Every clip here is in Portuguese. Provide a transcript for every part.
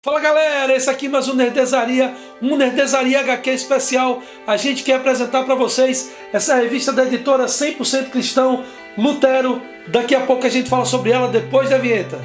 Fala galera, esse aqui é mais um Nerdezaria HQ especial. A gente quer apresentar para vocês essa revista da editora 100% Cristão, Lutero. Daqui a pouco a gente fala sobre ela depois da vinheta.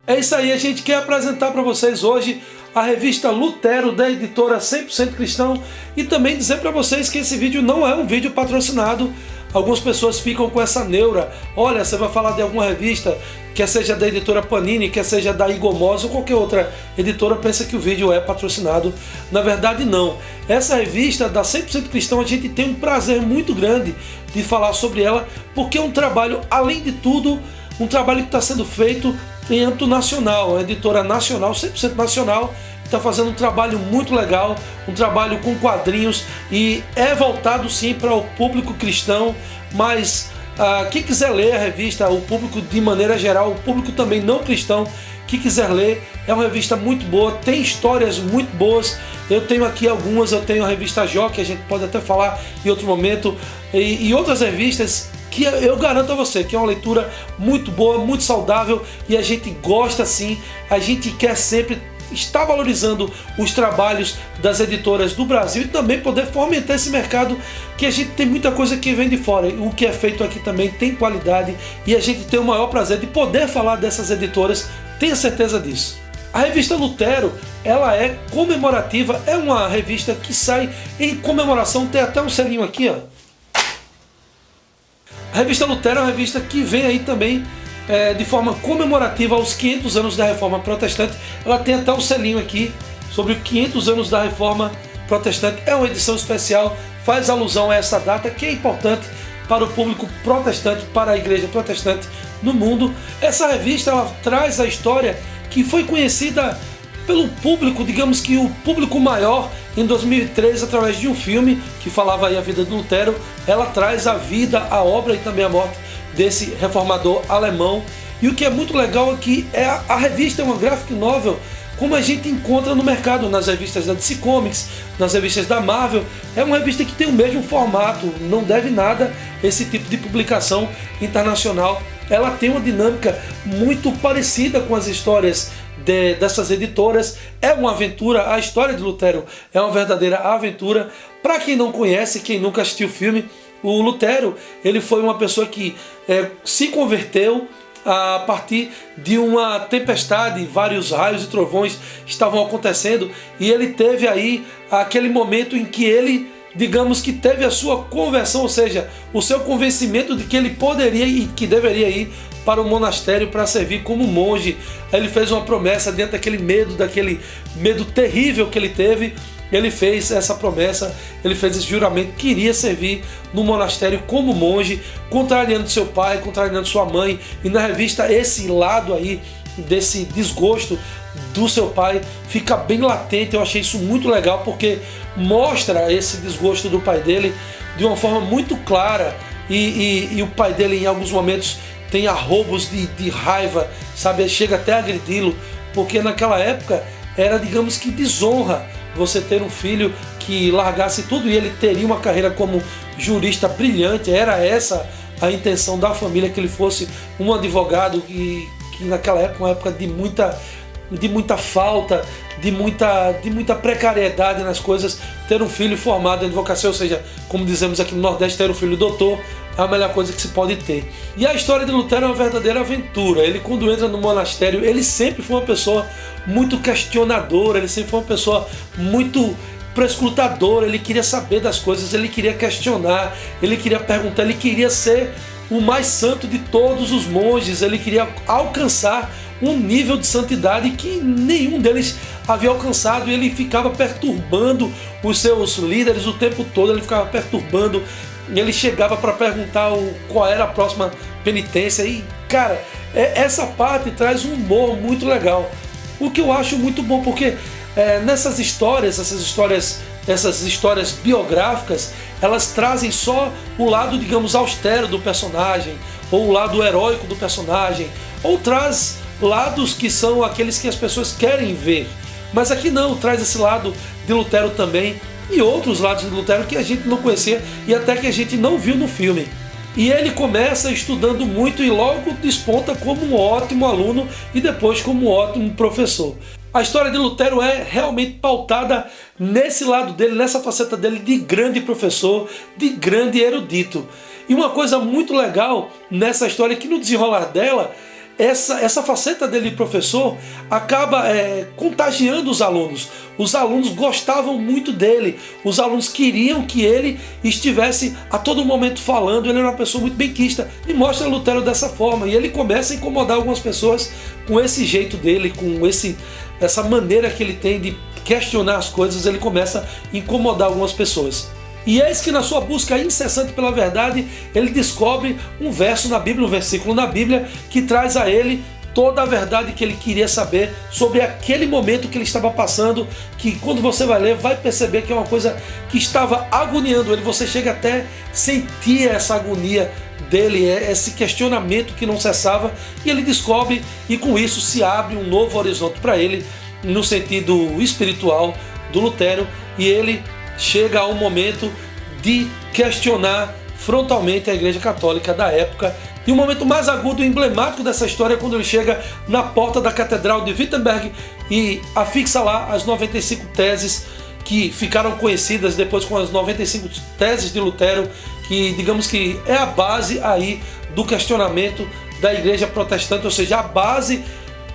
É isso aí, a gente quer apresentar para vocês hoje a revista Lutero da editora 100% Cristão e também dizer para vocês que esse vídeo não é um vídeo patrocinado. Algumas pessoas ficam com essa neura: olha, você vai falar de alguma revista, quer seja da editora Panini, quer seja da Igomos ou qualquer outra editora, pensa que o vídeo é patrocinado. Na verdade não. Essa revista da 100% Cristão, a gente tem um prazer muito grande de falar sobre ela, porque é um trabalho, além de tudo, um trabalho que está sendo feito em âmbito nacional, uma editora nacional, 100% nacional, está fazendo um trabalho muito legal, um trabalho com quadrinhos, e é voltado sim para o público cristão, mas quem quiser ler a revista, o público de maneira geral, o público também não cristão, que quiser ler, é uma revista muito boa, tem histórias muito boas. Eu tenho aqui algumas, eu tenho a revista Jó, que a gente pode até falar em outro momento, e outras revistas que eu garanto a você que é uma leitura muito boa, muito saudável, e a gente gosta sim, a gente quer sempre estar valorizando os trabalhos das editoras do Brasil e também poder fomentar esse mercado, que a gente tem muita coisa que vem de fora. O que é feito aqui também tem qualidade e a gente tem o maior prazer de poder falar dessas editoras, tenha certeza disso. A revista Lutero, ela é comemorativa, é uma revista que sai em comemoração, tem até um selinho aqui, ó. A revista Lutero é uma revista que vem aí também de forma comemorativa aos 500 anos da Reforma Protestante. Ela tem até um selinho aqui sobre 500 anos da Reforma Protestante. É uma edição especial, faz alusão a essa data que é importante para o público protestante, para a igreja protestante no mundo. Essa revista, ela traz a história que foi conhecida pelo público, digamos que o público maior, em 2013, através de um filme que falava aí a vida de Lutero. Ela traz a vida, a obra e também a morte desse reformador alemão. E o que é muito legal é que a revista é uma graphic novel, como a gente encontra no mercado, nas revistas da DC Comics, nas revistas da Marvel. É uma revista que tem o mesmo formato, não deve nada esse tipo de publicação internacional. Ela tem uma dinâmica muito parecida com as histórias dessas editoras. É uma aventura, a história de Lutero é uma verdadeira aventura. Para quem não conhece, quem nunca assistiu o filme, o Lutero, ele foi uma pessoa que se converteu a partir de uma tempestade, vários raios e trovões estavam acontecendo, e ele teve aí aquele momento em que ele, digamos que teve a sua conversão, ou seja, o seu convencimento de que ele poderia e que deveria ir para o monastério para servir como monge. Aí ele fez uma promessa dentro daquele medo terrível que ele teve. Ele fez essa promessa, ele fez esse juramento que iria servir no monastério como monge, contrariando seu pai, contrariando sua mãe. E na revista esse lado aí desse desgosto do seu pai fica bem latente. Eu achei isso muito legal, porque mostra esse desgosto do pai dele de uma forma muito clara, e o pai dele em alguns momentos tem arroubos de raiva, sabe? Chega até a agredi-lo, porque naquela época era, digamos que, desonra você ter um filho que largasse tudo, e ele teria uma carreira como jurista brilhante. Era essa a intenção da família, que ele fosse um advogado, que naquela época, uma época de muita falta, de muita precariedade nas coisas, ter um filho formado em advocacia, ou seja, como dizemos aqui no Nordeste, ter um filho doutor, é a melhor coisa que se pode ter. E a história de Lutero é uma verdadeira aventura. Ele, quando entra no monastério, ele sempre foi uma pessoa muito questionadora, ele sempre foi uma pessoa muito prescrutadora. Ele queria saber das coisas, ele queria questionar, ele queria perguntar, ele queria ser o mais santo de todos os monges, ele queria alcançar um nível de santidade que nenhum deles havia alcançado, e ele ficava perturbando os seus líderes o tempo todo, ele ficava perturbando, e ele chegava para perguntar qual era a próxima penitência. E cara, essa parte traz um humor muito legal, o que eu acho muito bom, porque nessas histórias, essas histórias biográficas, elas trazem só o lado, digamos, austero do personagem, ou o lado heróico do personagem, ou traz lados que são aqueles que as pessoas querem ver. Mas aqui não, traz esse lado de Lutero também, e outros lados de Lutero que a gente não conhecia e até que a gente não viu no filme. E ele começa estudando muito e logo desponta como um ótimo aluno e depois como um ótimo professor. A história de Lutero é realmente pautada nesse lado dele, nessa faceta dele de grande professor, de grande erudito. E uma coisa muito legal nessa história é que no desenrolar dela, essa faceta dele de professor acaba contagiando os alunos. Os alunos gostavam muito dele, os alunos queriam que ele estivesse a todo momento falando. Ele era uma pessoa muito benquista e mostra Lutero dessa forma. E ele começa a incomodar algumas pessoas com esse jeito dele, com essa maneira que ele tem de questionar as coisas. Ele começa a incomodar algumas pessoas. E eis que na sua busca incessante pela verdade, ele descobre um verso na Bíblia, um versículo na Bíblia, que traz a ele toda a verdade que ele queria saber sobre aquele momento que ele estava passando, que quando você vai ler, vai perceber que é uma coisa que estava agoniando ele. Você chega até sentir essa agonia dele, esse questionamento que não cessava, e ele descobre, e com isso se abre um novo horizonte para ele, no sentido espiritual do Lutero, e ele chega ao momento de questionar frontalmente a Igreja Católica da época. E o momento mais agudo e emblemático dessa história é quando ele chega na porta da Catedral de Wittenberg e afixa lá as 95 teses que ficaram conhecidas depois com as 95 teses de Lutero, que digamos que é a base aí do questionamento da Igreja Protestante, ou seja, a base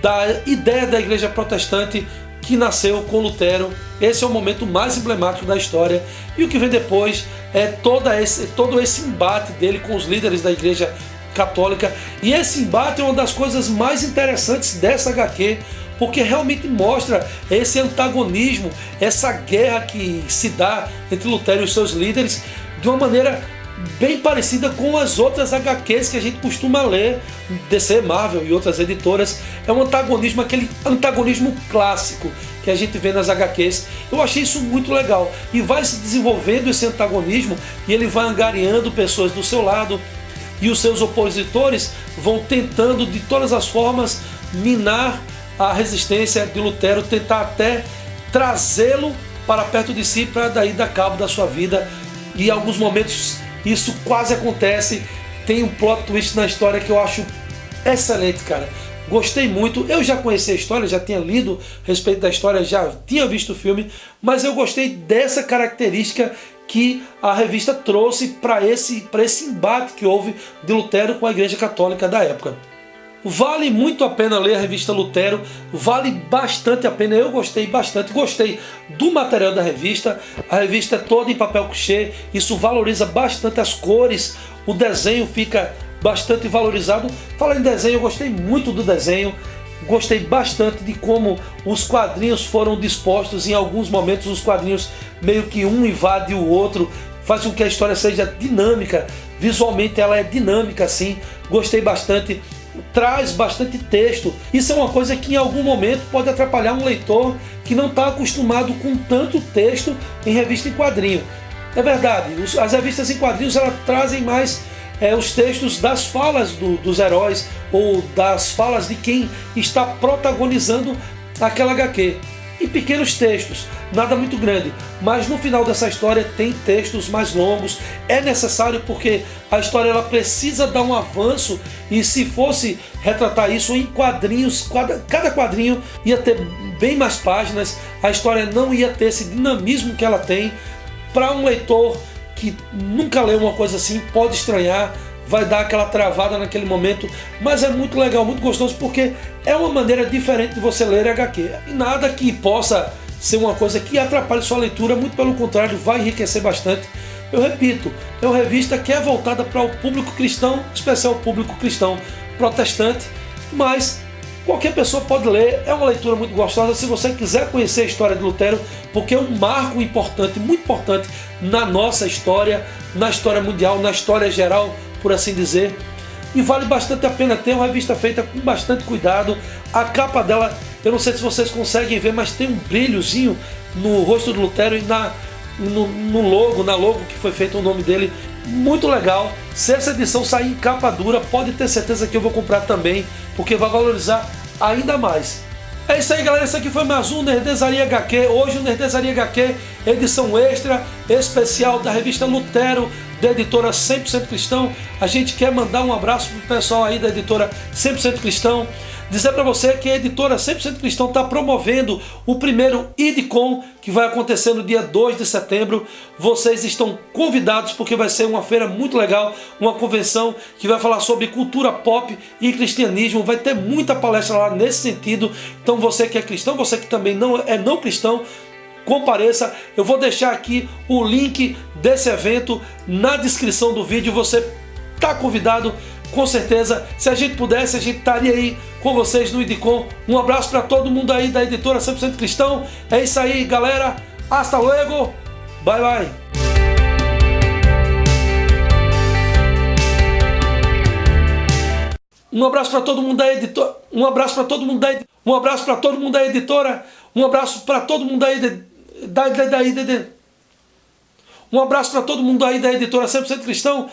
da ideia da Igreja Protestante que nasceu com Lutero. Esse é o momento mais emblemático da história. E o que vem depois é todo esse embate dele com os líderes da Igreja Católica. E esse embate é uma das coisas mais interessantes dessa HQ, porque realmente mostra esse antagonismo, essa guerra que se dá entre Lutero e os seus líderes, de uma maneira bem parecida com as outras HQs que a gente costuma ler, DC, Marvel e outras editoras. É um antagonismo, aquele antagonismo clássico que a gente vê nas HQs. Eu achei isso muito legal. E vai se desenvolvendo esse antagonismo e ele vai angariando pessoas do seu lado, e os seus opositores vão tentando de todas as formas minar a resistência de Lutero, tentar até trazê-lo para perto de si para daí dar cabo da sua vida. E em alguns momentos isso quase acontece. Tem um plot twist na história que eu acho excelente, cara. Gostei muito. Eu já conheci a história, já tinha lido a respeito da história, já tinha visto o filme, mas eu gostei dessa característica que a revista trouxe para esse embate que houve de Lutero com a Igreja Católica da época. Vale muito a pena ler a revista Lutero, vale bastante a pena. Eu gostei bastante, gostei do material da revista. A revista é toda em papel couché, isso valoriza bastante as cores, o desenho fica bastante valorizado. Falando em desenho, eu gostei muito do desenho, gostei bastante de como os quadrinhos foram dispostos. Em alguns momentos os quadrinhos meio que um invade o outro, faz com que a história seja dinâmica, visualmente ela é dinâmica assim, gostei bastante. Traz bastante texto. Isso é uma coisa que em algum momento pode atrapalhar um leitor que não está acostumado com tanto texto em revista em quadrinho. É verdade, as revistas em quadrinhos elas trazem mais os textos das falas dos heróis ou das falas de quem está protagonizando aquela HQ. E pequenos textos, nada muito grande, mas no final dessa história tem textos mais longos. É necessário porque a história ela precisa dar um avanço, e se fosse retratar isso em quadrinhos, cada quadrinho ia ter bem mais páginas, a história não ia ter esse dinamismo que ela tem. Para um leitor que nunca leu uma coisa assim, pode estranhar, vai dar aquela travada naquele momento, mas é muito legal, muito gostoso, porque é uma maneira diferente de você ler HQ. E nada que possa ser uma coisa que atrapalhe sua leitura, muito pelo contrário, vai enriquecer bastante. Eu repito, é uma revista que é voltada para o público cristão, especial o público cristão protestante, mas qualquer pessoa pode ler, é uma leitura muito gostosa se você quiser conhecer a história de Lutero, porque é um marco importante, muito importante na nossa história, na história mundial, na história geral, por assim dizer, e vale bastante a pena. Ter uma revista feita com bastante cuidado. A capa dela, eu não sei se vocês conseguem ver, mas tem um brilhozinho no rosto do Lutero e no logo, na logo que foi feito o nome dele, muito legal. Se essa edição sair em capa dura, pode ter certeza que eu vou comprar também, porque vai valorizar ainda mais. É isso aí, galera, esse aqui foi mais um Nerdezaria HQ. Hoje o Nerdezaria HQ, edição extra, especial da revista Lutero, da editora 100% Cristão. A gente quer mandar um abraço pro pessoal aí da editora 100% Cristão. Dizer para você que a editora 100% Cristão está promovendo o primeiro IDCOM, que vai acontecer no dia 2 de setembro. Vocês estão convidados, porque vai ser uma feira muito legal, uma convenção que vai falar sobre cultura pop e cristianismo. Vai ter muita palestra lá nesse sentido. Então você que é cristão, você que também não é não cristão, compareça. Eu vou deixar aqui o link desse evento na descrição do vídeo. Você está convidado, com certeza. Se a gente pudesse, a gente estaria aí com vocês no IDCOM. Um abraço para todo mundo aí da editora 100% Cristão. É isso aí, galera. Hasta luego. Bye, bye. Um abraço para todo mundo da editora. Um abraço para todo mundo da editora. Um abraço para todo mundo da editora. Um abraço para todo mundo aí Um abraço para todo mundo aí da editora 100% Cristão.